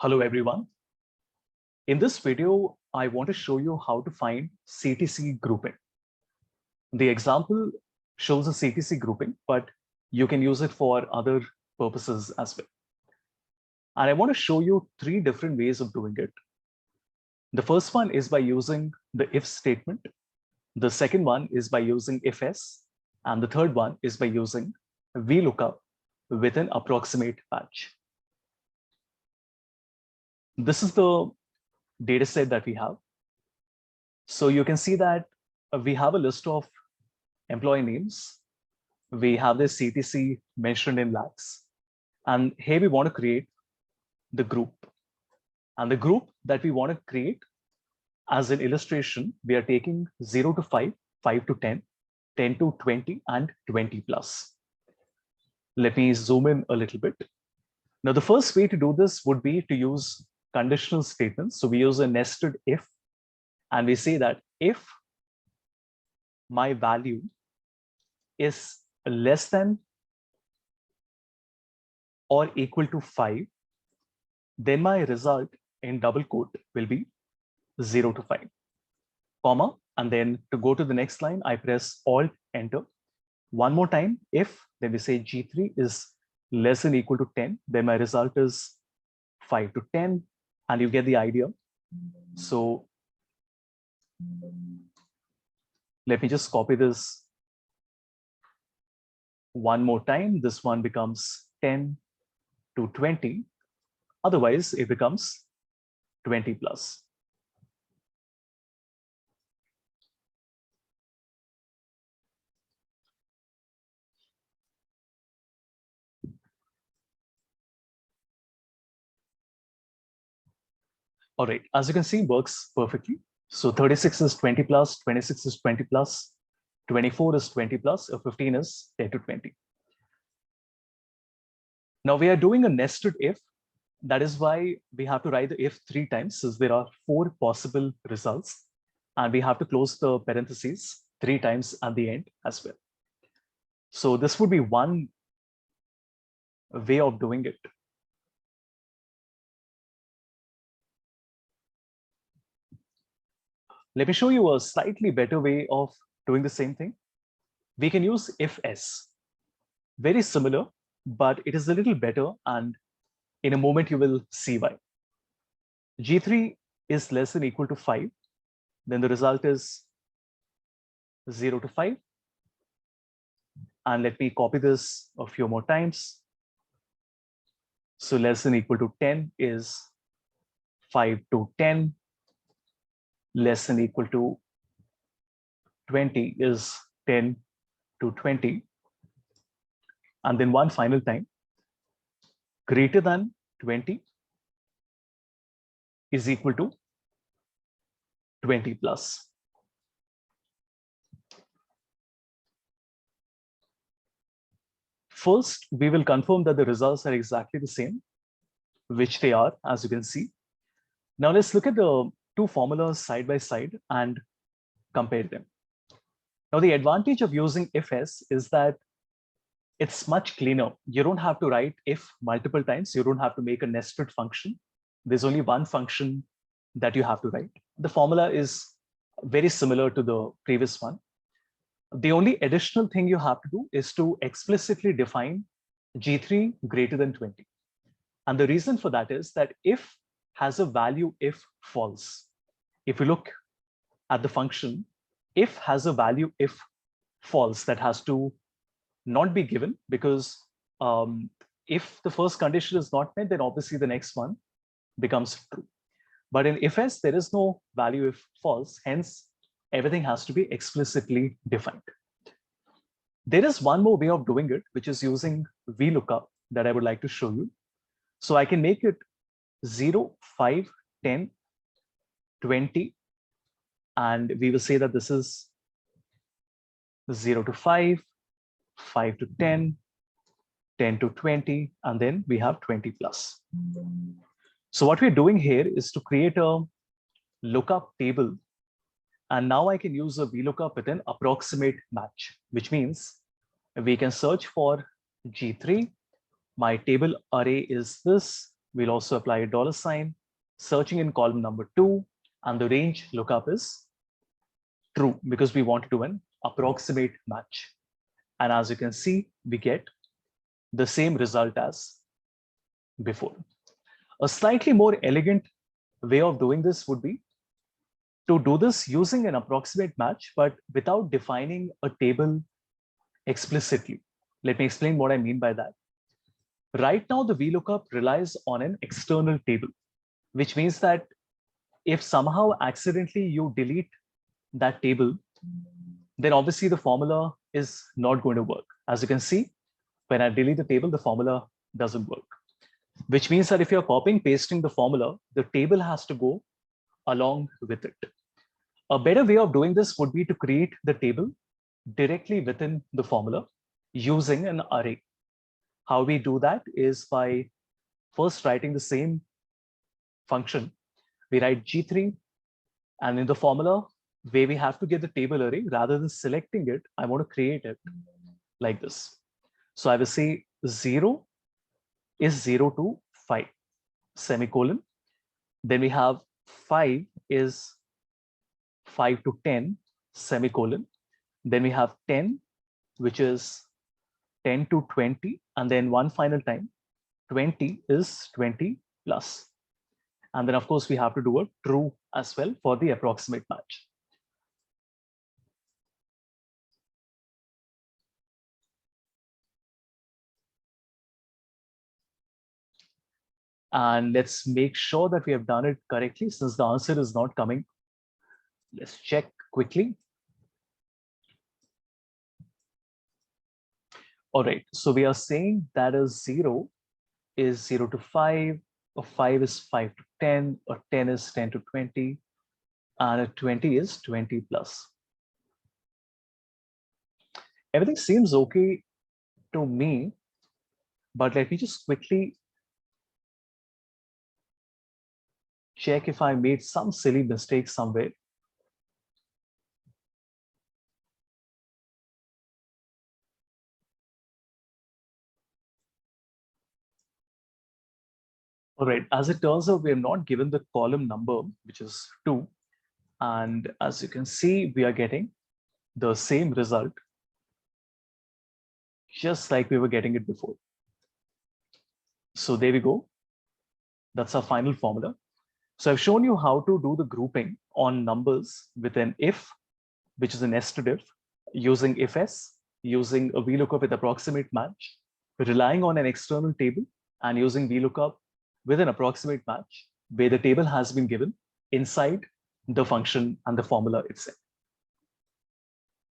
Hello, everyone. In this video, I want to show you how to find CTC grouping. The example shows a CTC grouping, but you can use it for other purposes as well. And I want to show you three different ways of doing it. The first one is by using the if statement. The second one is by using if-else. And the third one is by using VLOOKUP with an approximate match. This is the data set that we have. So you can see that we have a list of employee names. We have this CTC mentioned in lakhs. And here we want to create the group. And the group that we want to create, as an illustration, we are taking 0 to 5, 5 to 10, 10 to 20, and 20 plus. Let me zoom in a little bit. Now, the first way to do this would be to use conditional statements. So we use a nested if, and we say that if my value is less than or equal to 5, then my result in double quote will be 0 to 5, comma, and then to go to the next line, I press Alt, Enter. One more time, if, then we say G3 is less than equal to 10, then my result is 5 to 10, and you get the idea. So let me just copy this one more time. This one becomes 10 to 20. Otherwise, it becomes 20 plus. All right, as you can see, works perfectly. So 36 is 20 plus, 26 is 20 plus, 24 is 20 plus, 15 is 10 to 20. Now we are doing a nested if. That is why we have to write the if 3 times, since there are 4 possible results. And we have to close the parentheses 3 times at the end as well. So this would be one way of doing it. Let me show you a slightly better way of doing the same thing. We can use if-else. Very similar, but it is a little better, and in a moment you will see why. G3 is less than equal to 5, then the result is 0 to 5. And let me copy this a few more times. So less than equal to 10 is 5 to 10. Less than equal to 20 is 10 to 20. And then one final time, greater than 20 is equal to 20 plus. First, we will confirm that the results are exactly the same, which they are, as you can see. Now let's look at the 2 formulas side by side and compare them. Now, the advantage of using if-else is that it's much cleaner. You don't have to write if multiple times. You don't have to make a nested function. There's only one function that you have to write. The formula is very similar to the previous one. The only additional thing you have to do is to explicitly define G3 greater than 20. And the reason for that is that if has a value if false. If you look at the function, if has a value if false, that has to not be given, because if the first condition is not met, then obviously the next one becomes true. But in if-else, there is no value if false, hence everything has to be explicitly defined. There is one more way of doing it, which is using VLOOKUP, that I would like to show you. So I can make it 0, 5, 10, 20, and we will say that this is 0 to 5, 5 to 10, 10 to 20, and then we have 20 plus. So what we're doing here is to create a lookup table. And now I can use a VLOOKUP with an approximate match, which means we can search for G3. My table array is this, We'll also apply a $, searching in column number 2, and the range lookup is true because we want to do an approximate match. And as you can see, we get the same result as before. A slightly more elegant way of doing this would be to do this using an approximate match, but without defining a table explicitly. Let me explain what I mean by that. Right now, the VLOOKUP relies on an external table, which means that if somehow accidentally you delete that table, then obviously the formula is not going to work. As you can see, when I delete the table, the formula doesn't work, which means that if you're copying, pasting the formula, the table has to go along with it. A better way of doing this would be to create the table directly within the formula using an array. How we do that is by first writing the same function. We write G3, and in the formula where we have to get the table array, rather than selecting it, I want to create it like this. So I will say 0 is 0 to 5, semicolon. Then we have 5 is 5 to 10, semicolon. Then we have 10, which is 10 to 20. And then one final time, 20 is 20 plus. And then, of course, we have to do a true as well for the approximate match. And let's make sure that we have done it correctly since the answer is not coming. Let's check quickly. All right, so we are saying that a 0 is 0 to 5, a 5 is 5 to 10, a 10 is 10 to 20, and a 20 is 20 plus. Everything seems okay to me, but let me just quickly check if I made some silly mistake somewhere. All right, as it turns out, we are not given the column number, which is 2. And as you can see, we are getting the same result, just like we were getting it before. So there we go. That's our final formula. So I've shown you how to do the grouping on numbers with an if, which is a nested if, using ifs, using a VLOOKUP with approximate match, relying on an external table, and using VLOOKUP with an approximate match, where the table has been given inside the function and the formula itself.